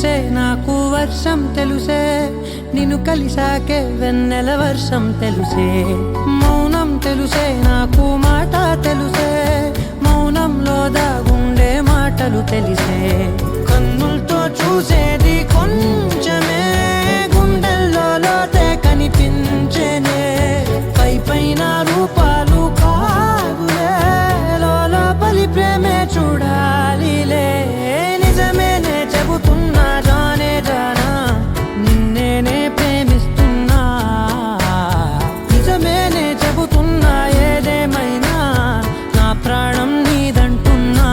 తెలుసే నాకు వర్షం తెలుసే నిన్ను కలిసాకే వెన్నెల వర్షం తెలుసే మౌనం తెలుసే నాకు మాట తెలుసే మౌనంలో దాగుండే మాటలు తెలిసే కన్నులతో చూసేది కొంచెమే గుండెల్లో లోతే కనిపించేనే పై పైన రూపాలు కాగులే లోపలి ప్రేమే చూడాలిలే నిజమేనే చెబుతున్నా జానే జానా నిన్నేనే ప్రేమిస్తున్నా నిజమేనే చెబుతున్నా ఏదేమైనా నా ప్రాణం నీదంటున్నా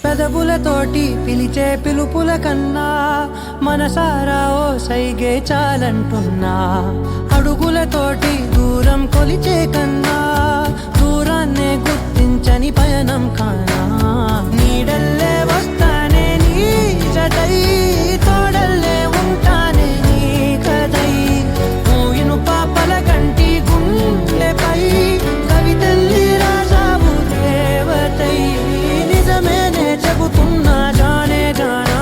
పెదవులతోటి పిలిచే పిలుపుల కన్నా మనసారా ఓ సైగే చాలంటున్నా అడుగులతోటి దూరం కొలిచే కన్నా దూరాన్నే గుర్తించని పయనం కానా నీడల్లే వస్తానే నీ జతై తోడల్లే ఉంటానే నీ కదై మూయిను పాపల కంటి గుండెపై కవితల్లి రాజావు దేవతై నిజమేనే చెబుతున్నా జానే జానా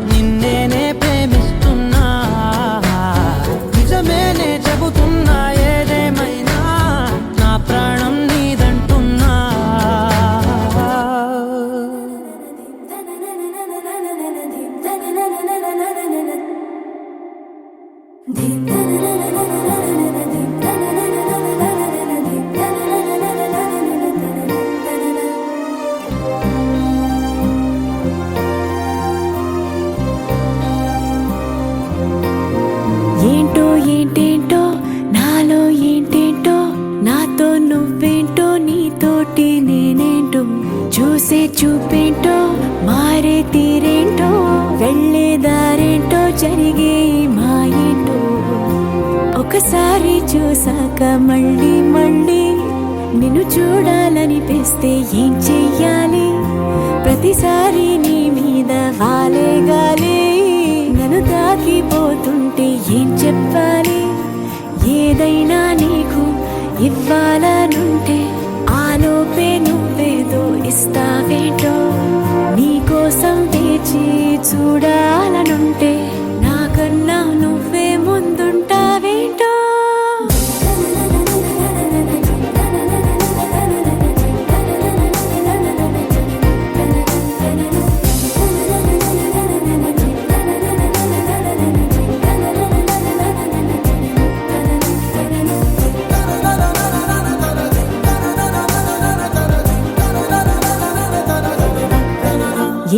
నిన్నేనే ప్రేమిస్తున్నా నిజమేనే చెబుతున్నా ఏదేమైనా నా ప్రాణం నీదంటున్నా ఏంటో ఏంటేంటో నాలో ఏంటేంటో నాతో నువ్వేంటో నీతోటి నేనేంటో చూసే చూపేంటో మారే తీరేంటో వెళ్ళే దారేంటో జరిగే మాయేంటో ఒకసారి చూసాక మళ్ళీ మళ్ళీ నిన్ను చూడాలనిపిస్తే ఏం చెయ్యాలి ప్రతిసారి నీ మీద వాలే గాలి నన్ను తాకిపోతుంటే ఏం చెప్పాలి ఏదైనా నీకు ఇవ్వాలనుంటే ఆలోపే నువ్వేదో ఇస్తావేంటో నీకోసం వేచి చూడాలనుంటే నాకన్నా నువ్వే ముందుంటావేంటో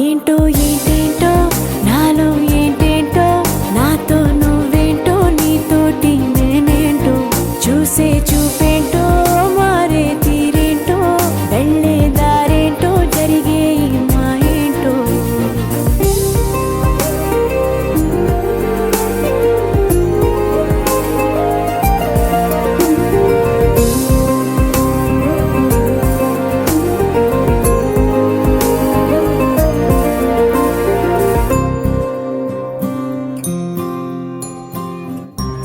ఏంటో ఏంటేంటో నాలో ఏంటేంటో నాతో నువ్వేంటో నీతోటి నేనేంటో చూసే చూపేంటో మారే తీరేంటో వెళ్ళే దారేంటో జరిగే మాయేంటో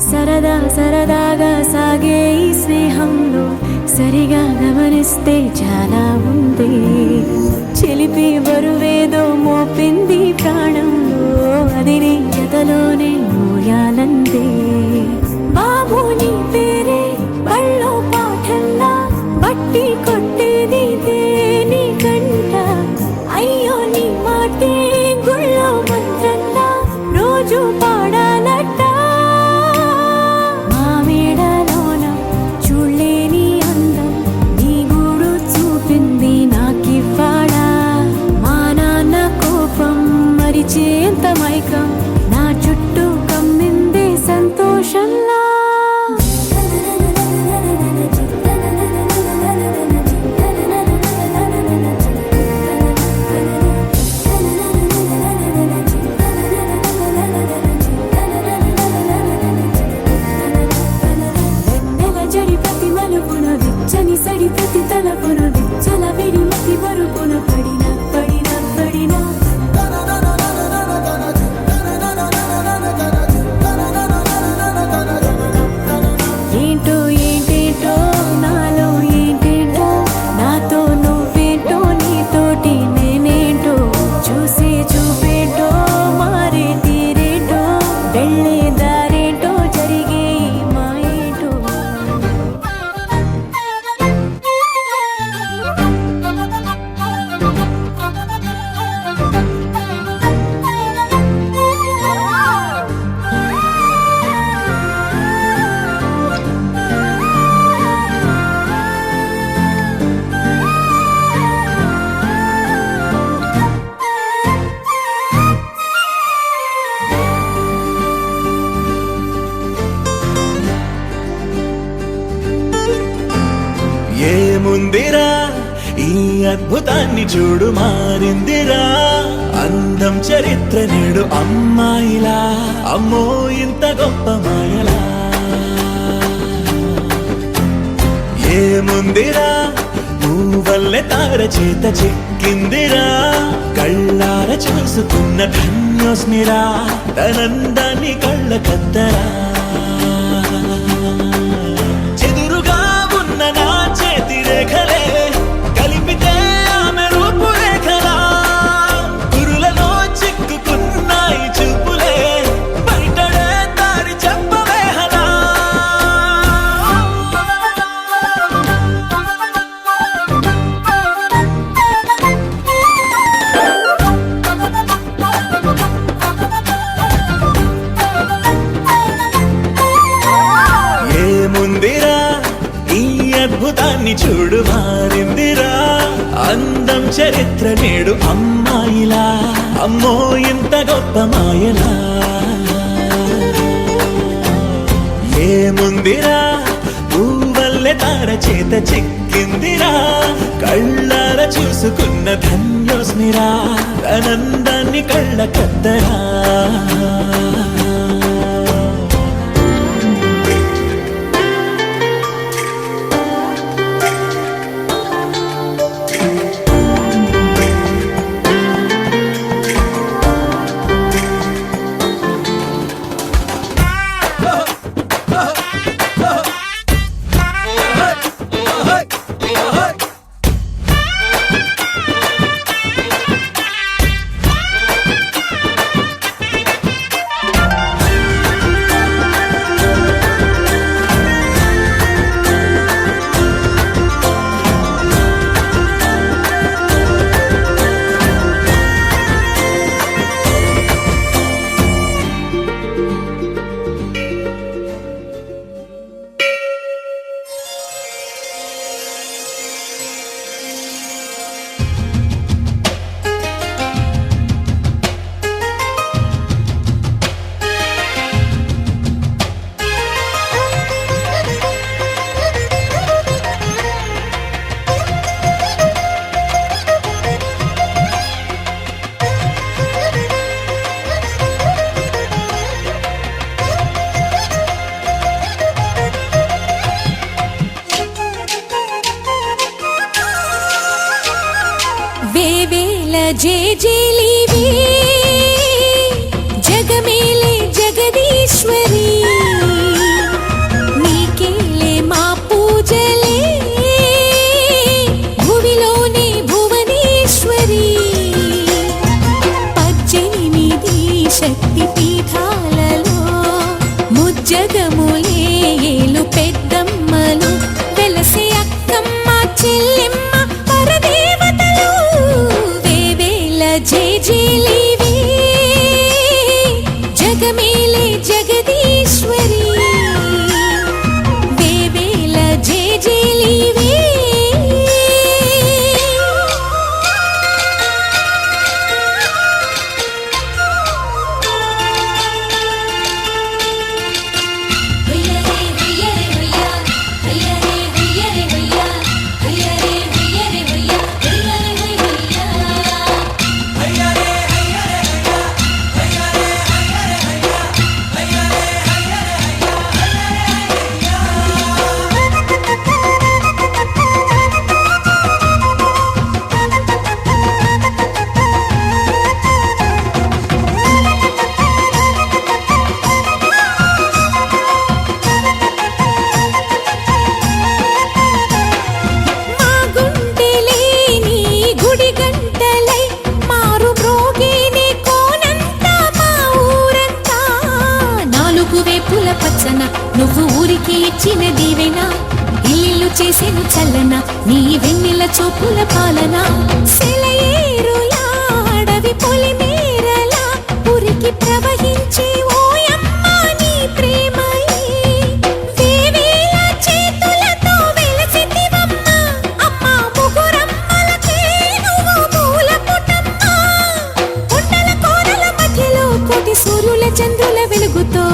సరదా సరదాగా సాగే ఈ స్నేహంలో సరిగా గమనిస్తే చాలా ఉంది చిలిపి బరువేదో మోపింది ప్రాణంలో అది నీ జతలోనే మోయాలందే బాబు నీ పేరే బళ్ళో పాఠల్లా బట్టి కొట్టేది నీ కంట అయ్యో నీ మాటే గుళ్ళో మంత్రంలా రోజు పాడాలట ఎంత మైకం నా చుట్టూ కమ్మిందే సంతోష ప్రతి తలపున విచ్చల విడి మతి వరుపున పడిన పడిన పడిన ఏంటో ఏంటేంటో నాలో ఏంటేంటో నాతో నువ్వేంటో నీతోటి నేనేంటో చూసే చూపేంటో మారే తీరేంటో వెళ్ళే దారేంటో జరిగే ఈ మాయేంటో ఏముందిరా ఈ అద్భుతాన్ని చూడు మారిందిరా అందం చరిత్ర నేడు అమ్మాయిలా అమ్మో ఇంత గొప్ప మాయలా ఏముందిరా నువ్వల్లే తార చేత చిక్కిందిరా కళ్ళార చూసుకున్న ధన్యోస్మిరా తనందాన్ని కళ్ళ కద్దరా చెదురుగా ఉన్న నా చేతి రేఖలే కలిపితే ఆమె రూపురేఖలా కురులలో చిక్కుకున్నాయి చూపులే బయటడే దారి చెప్పవేహనా ఏముందిరా ఈ అద్భుతాన్ని చూడు మారిందిరా అందం చరిత్ర నేడు అమ్మాయిలా అమ్మో ఇంత గొప్ప మాయలా ఏముందిరా పువ్వల్లె తార చేత చిక్కిందిరా కళ్ళార చూసుకున్న ధన్యోస్మిరా ఆనందాన్ని కళ్ళ కద్దరా వేవేల జేజేలివే జగమేలే జగదీశ్వరి నీకేలే మా పూజలే భువిలోనే భువనేశ్వరి 18 శక్తి పీఠాలలో ముజ్జగములే ఏలు పెద్దమ్మలు వెలసే అక్కమ్మ చెల్లెమ్మ పరదేవతలు వేవేల జేజేలివే ఇచ్చిన దీవెన ఇల్లు చేసేను చల్లన నీ వెన్నెల చూపుల పాలన సెలయేరులా అడవి పొలిమేరలా ఉరికి ప్రవహించే ఓయమ్మ నీ ప్రేమయే వేవేల చేతులతో వెలసితివమ్మ అమ్మ ముగురమ్మలకే నువ్వు మూల పుటమ్మ కొండల కోరల మధ్యలో కోటి సూర్యుల చంద్రుల వెలుగుతో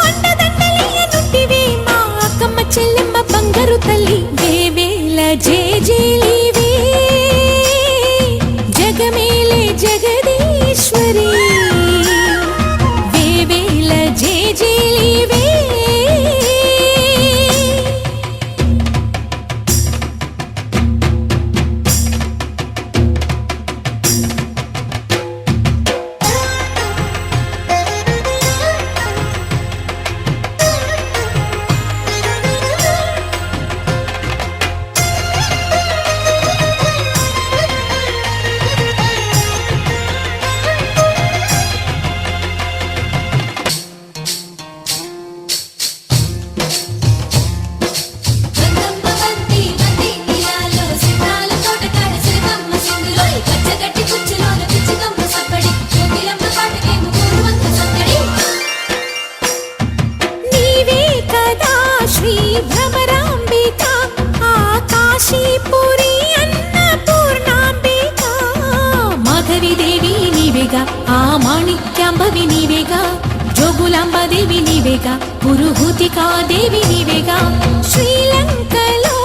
అండదండలియనుంటివే మా అక్కమ్మ చెల్లెమ్మ బంగారు తల్లి వేవేల జేజేలివే జగమేలే జగదీశ్వరి వేవేల జేజేలివే నీవే కదా శ్రీ భ్రమరాంబిక ఆకాశీపురి అన్నపూర్ణాంబిక మాధవి దేవి నీవేగా ఆ మాణిక్యాంబవి నీవేగా జోగులాంబాదేవి నీవేగా పురుహూతికా దేవి నీవేగా శ్రీలంకలో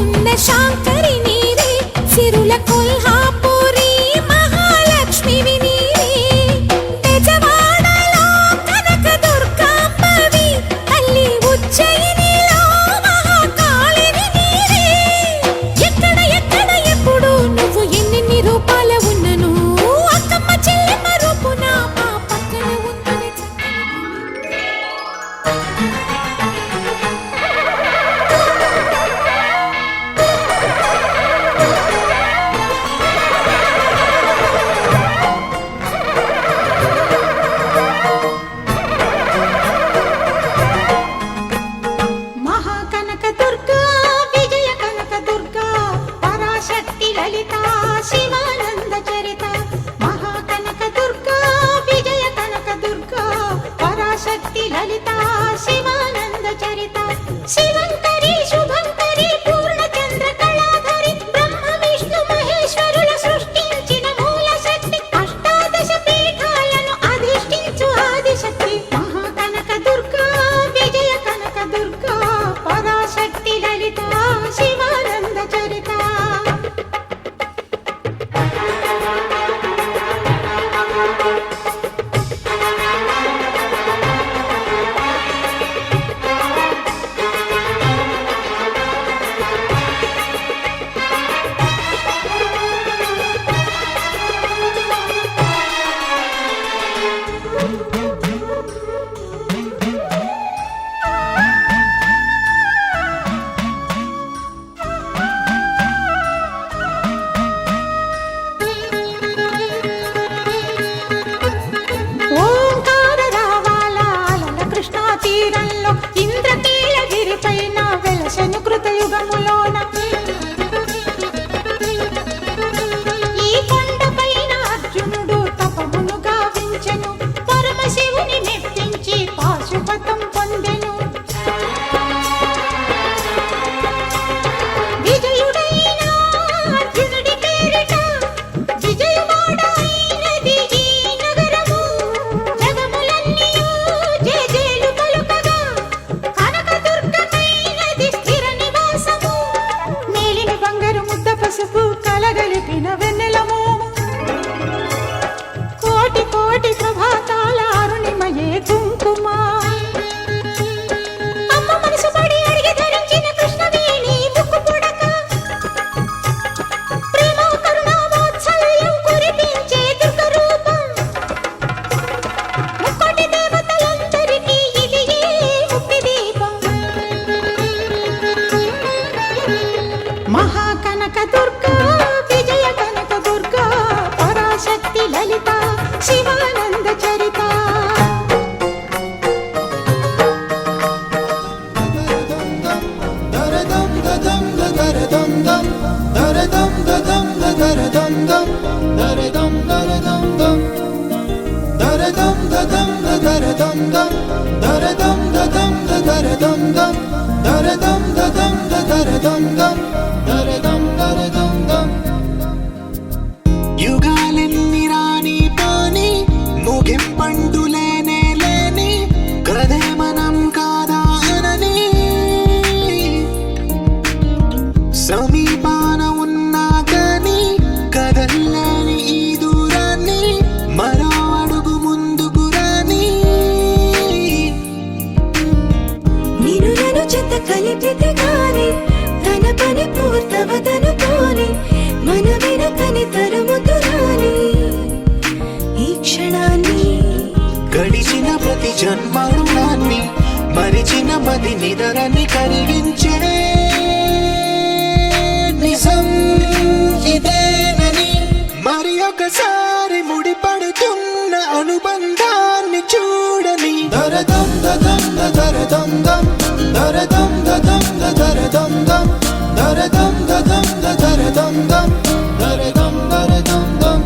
ఉన్న శాంకరి నీవే సిరుల కొల్హాపురి మహాలక్ష్మివి నీవే బెజవాడలో కనక దుర్గాంబవి తల్లి ఉజ్జయినిలో మహాకాళివి నీవే ఎక్కడ ఎక్కడ ఎప్పుడు నువ్వు ఎన్నెన్ని రూపాల ఉన్నను అక్కమ్మ చెల్లెమ్మ రూపున మా పక్కన ఉందని మహాకనక దుర్గా విజయ కనక దుర్గా పరాశక్తి లలిత శివానంద చరిత మహాకనక దుర్గా విజయ కనక దుర్గా పరాశక్తి లలిత శివానంద చరిత శివంకరి శుభంకరి పూర్ణచంద్ర కళాధరి బ్రహ్మ విష్ణు మహేశ్వరుల సృష్టించిన మూల శక్తి అష్టాదశ పీఠాలను అధిష్ఠించు ఆదిశక్తి మహాకనక దుర్గా విజయ కనక దుర్గా పరాశక్తి లలిత శివానంద చరిత ఓంకార రావాల అలల కృష్ణా తీరంలో ఇంద్రకీలగిరి పైన వెలసెను కృతయుగములోన ఈ కొండపైన అర్జునుడు తపమును గావించెను పరమశివుని మెప్పించి పాశుపతం పొందెను విజయుడైన అర్జునుడి పేరిట విజయవాడ అయినది ఈ నగరము జగములన్నీయు జేజేలు పలుకగా కనకదుర్గమైనది స్థిర నివాసము మేలిమి బంగారు ముద్ద పసుపు కలగలిపిన వెన్నెలము కోటి కోటి ప్రభాతాల అరుణిమయే కుంకుమ అమ్మ మనసు పడి అడిగి ధరించిన కృష్ణవేణి ముక్కు పుడక ప్రేమ కరుణ వాత్సల్యం కురిపించే దుర్గ రూపం ముక్కోటి దేవతలందరికీ ఇది ముక్తి దీపం మహాకనక దుర్గా విజయ కనక దుర్గా పరాశక్తి లలిత శివానంద చరిత దరదం దదం దరదం దం దరదం దరదం దం. యుగాలెన్ని రాని పోని ముగింపండు లేనే లేని కదే మనం కాదా అనని సమీపాన ఉన్నా కానీ కదల్లేని ఈ దూరాన్ని మరో అడుగు ముందుకు రాని నిన్ను చెత్త కలిపితే గాని తన పని పూర్తవదనుకోని మన వెనుకని తరుముతురాని ఈ క్షణాన్ని గడిచిన ప్రతి జన్మరుణాన్ని మరిచిన మది నిదరని కరిగించే నిజం ఇదేనని మరి ఒకసారి ముడిపడుతున్న అనుబంధాన్ని చూడని దరదం దదం దరదం దం దరదం దదం దరదం దం దరదం దదం దరదం దం దరదం దరదం దం.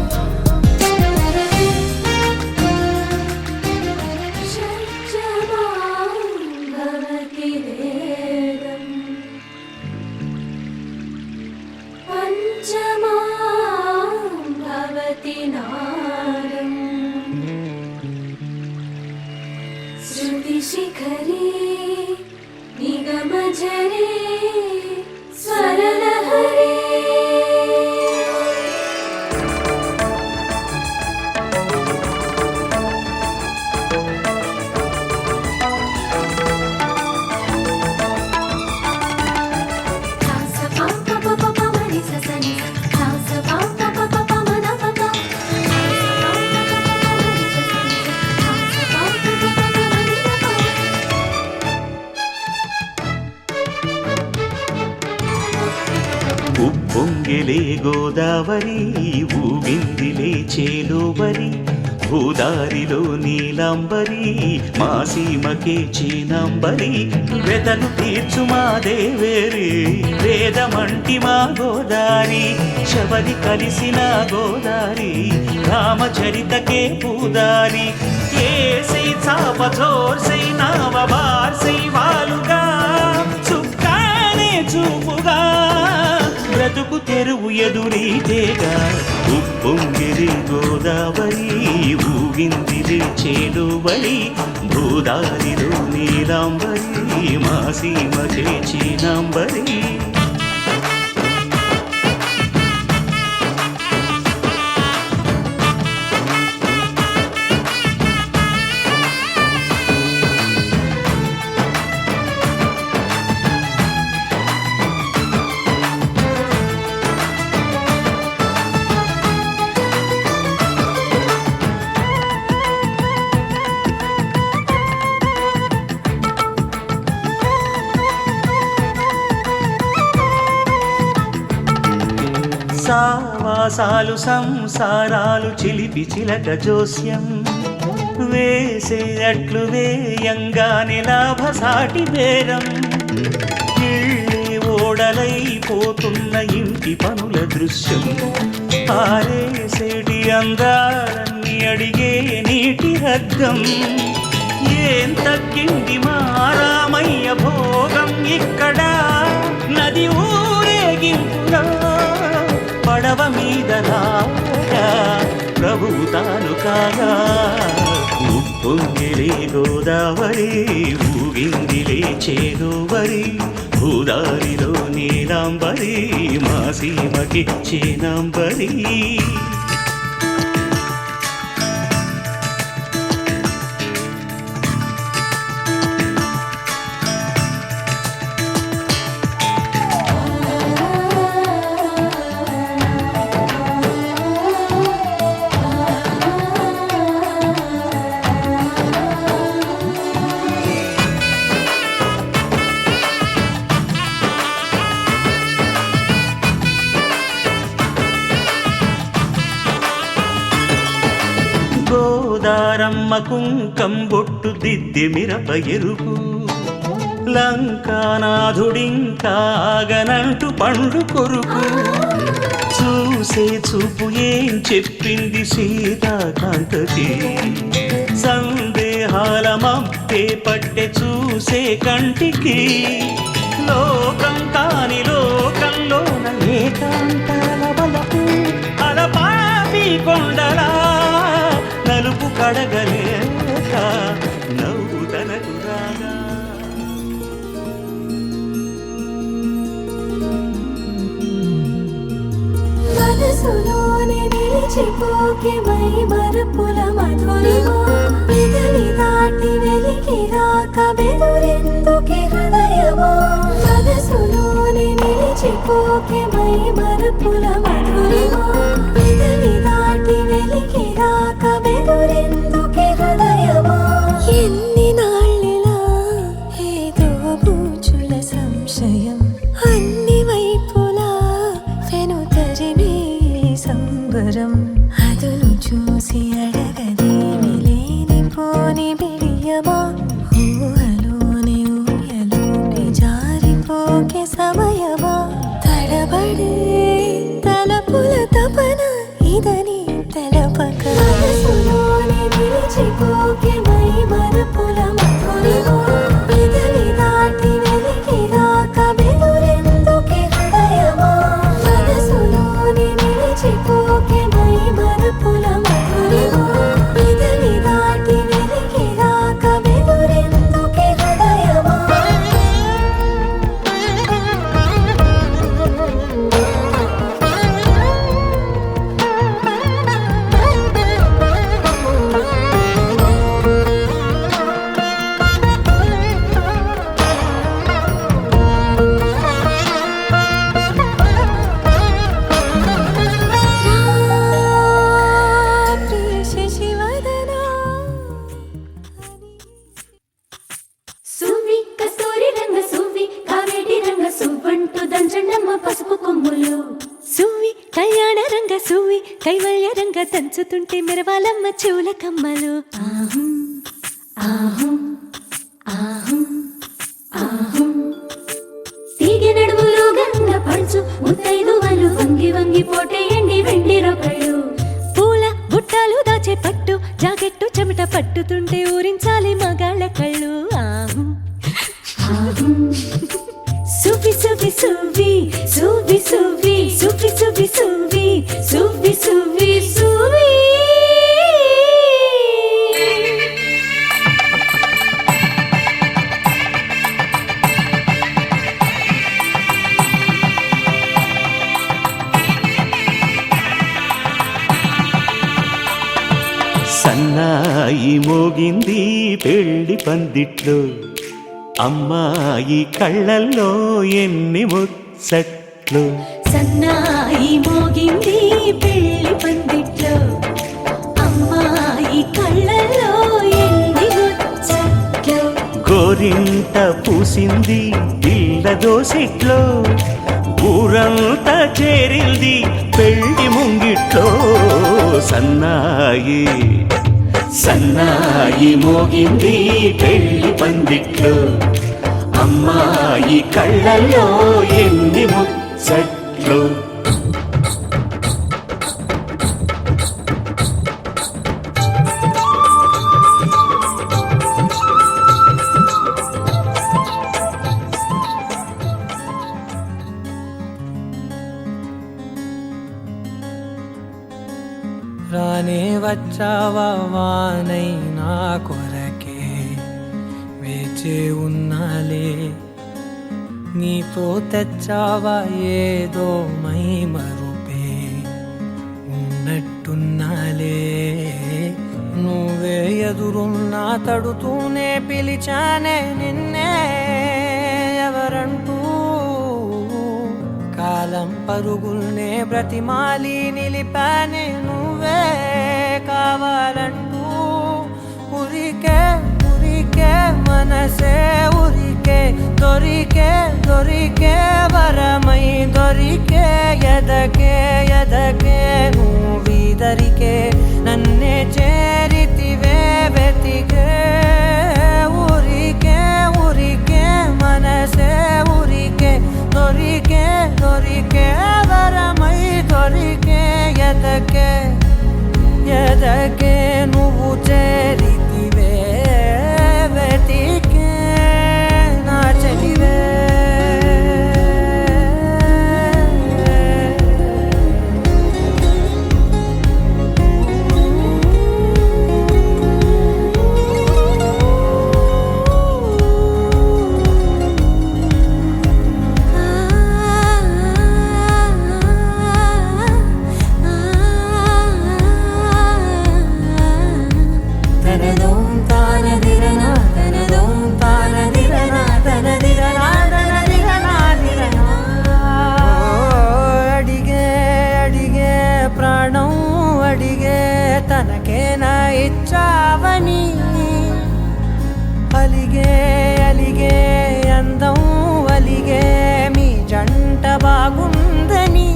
శిఖరే నిగమజరే స్వరలహరే ఉప్పొంగిలే గోదావరి ఊగిందిలే చేలోబరి భూదారిలో నీలాంబరి మా సీమకే చీనాంబరి వెదను తీర్చు మా దేవేరి వేదమంటి మా గోదారి శబరి కలిసిన గోదారి రామచరితకే పూదారి ఏసై చాప జోర్సై నావ బార్సై వాలుగా చుక్కానే చూపుగా బ్రతుకు తెరువు ఎదురీతేగా ఉప్పొంగిరి గోదావరి ఊగిందిరి చేలువరి భూదారిలో నీలాంబరి మా సీమకే చీనాంబరి సావాసాలు సంసారాలు చిలిపి చిలక జోస్యం వేసే అట్లు వేయంగానే లాభసాటి బేరం ఇళ్ళే ఓడలైపోతున్న ఇంటి పనుల దృశ్యం ఆరేసేటి అందాలన్నీ అడిగే నీటి రగ్గం ఏం తగ్గింది మా రామయ్య భోగం ఇక్కడ నది ఊరేగింపుగా పడవ మీద రాగా ప్రభువు తాను కాగా ఉప్పొంగిలే గోదావరి ఊగిందిలే చేలోవరి భూదారిలో నీలాంబరి మా సీమకి చీనాంబరి గోదారమ్మ కుంకం బొట్టు దిద్ది మిరప ఎరుపు లంకానాథుడింకాగనంటూ పండు కొరుకు చూసే చూపు ఏం చెప్పింది సీతాకాంతకి సందేహాల మప్పే పట్టె చూసే కంటికి లోకం కాని లోకంలోన ఏకాంతాల బలపు అలపాపి కొండలా నలుపు కడగలేక నవ్వుతనకు రాగా మనసులోనే నిలిచిపోకే మై మరుపుల మధురిమా పెదవి దాటి వెలికి రాక బెదురెందుకే హృదయమా మనసులోనే నిలిచిపోకే మై మరుపుల మధురిమా పెదవి దాటి వెలికి రాక బెదురెందుకే హృదయమా ఎన్ని నాళ్ళిలా ఏదో బూచుల సంశయం అన్ని వైపులా వెనుతరిమే సంబరం అదును చూసి అడగదేమి లేనిపోని బిడియమా ఊహలోని ఊయలోకి జారిపోకే సమయమా తడబడే తలపుల తపన ఇదని తెలపక మనసులోనే నిలిచిపోకే మై మరుపుల మధురిమా పెదవి దాటి వెలికి రాక బెదురెందుకే హృదయమా మనసులోనే నిలిచిపోకే మై మరుపుల మధురిమా పెదవి దాటి వెలికి రాక బెదురెందుకే హృదయమా సువ్వి కస్తూరి రంగ సువ్వి కావేటి రంగ సువ్వంటూ దంచండమ్మ పసుపు కొమ్ములు సువ్వి కళ్యాణ రంగ సువ్వి కైవల్య రంగ దంచుతుంటే మెరవాలమ్మ చెవుల కమ్మలు ఆహం ఆహం ఆహం ఆహం తీగ నడుములు గంగ పడుచు ముత్తైదువలు వంగి వంగి పోటేయండి వెండి రొకళ్ళు పూల బుట్టాలు దాచే పట్టు జాకెట్టు చెమట పట్టుతుంటే ఊరించాలి మగాళ్ళ కళ్ళు ఆహం ఆహం సువ్వి సువ్వి సువ్వి సువ్వి సువ్వి సువ్వి సువ్వి సువ్వి సువ్వి సువ్వి సువ్వి సన్నాయి మోగింది పెళ్లి పందిట్లో అమ్మాయి కళ్ళల్లో ఎన్ని ముచ్చట్లు సన్నాయి మోగింది పెళ్లి పందిట్లో అమ్మాయి కళ్ళల్లో ఎన్ని ముచ్చట్లు గోరింట పూసింది పిల్ల దోసిట్లో ఊరంతా చేరింది పెళ్లి ముంగిట్లో సన్నాయి సన్నాయి మోగింది పెళ్లి పందిట్లో అమ్మాయి కళ్ళల్లో ఎన్ని ముచ్చట్లు రానే వచ్చావా వానై నా కొరకే వేచే ఉన్నాలే నీతో తెచ్చావా ఏదో మై మరుపే ఉన్నట్టున్నాలే నువ్వే ఎదురున్నా తడుతూనే పిలిచానే నిన్నే ఎవరంటూ కాలం పరుగుల్నే బ్రతిమాలి నిలిపానే నువ్వే కావాలంటూ ఉరికే ఉరికే మనసే ఉరికే దొరికే దొరికే వరమై దొరికే ఎదకే ఎదకే నువ్విదరికే నన్నే చేరితివే వెతికే ఉరికే ఉరికే మనసే ఉరికే దొరికే దొరికే వరమై దొరికే ఎదకే ఎదకే నువ్వు చేరితివే వెతికే నా చెలివే తనకేనా ఇచ్చావని అలిగే అలిగే అందం అలిగే మీ జంట బాగుందని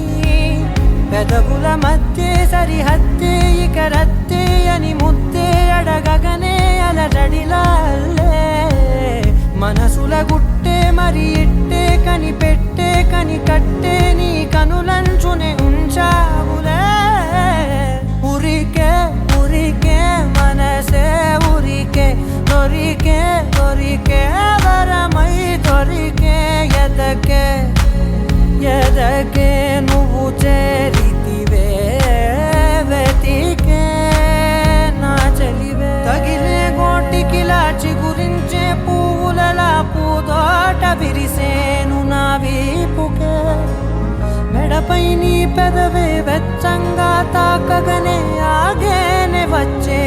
పెదవుల మధ్య సరిహద్దే ఇక రద్దే అని ముద్దే అడగగనే అలజడిలాల్లే మనసుల గుట్టే మరి ఇట్టే కనిపెట్టే కని కట్టే నీ కనులంచునే ఉంచావులే ఉరికే ఉరికే మనసే ఉరికే దొరికే దొరికే వరమై దొరికే ఎదకే ఎదకే నువ్వు చేరితివే వెతికే నా చెలివే తగిలే గోటికిలా చిగురించే పువ్వులలా పూదోట విరిసేను నా వీపుకే మెడపై నీ పెదవే వెచ్చంగా తాకగనే ఆగేనే వచ్చే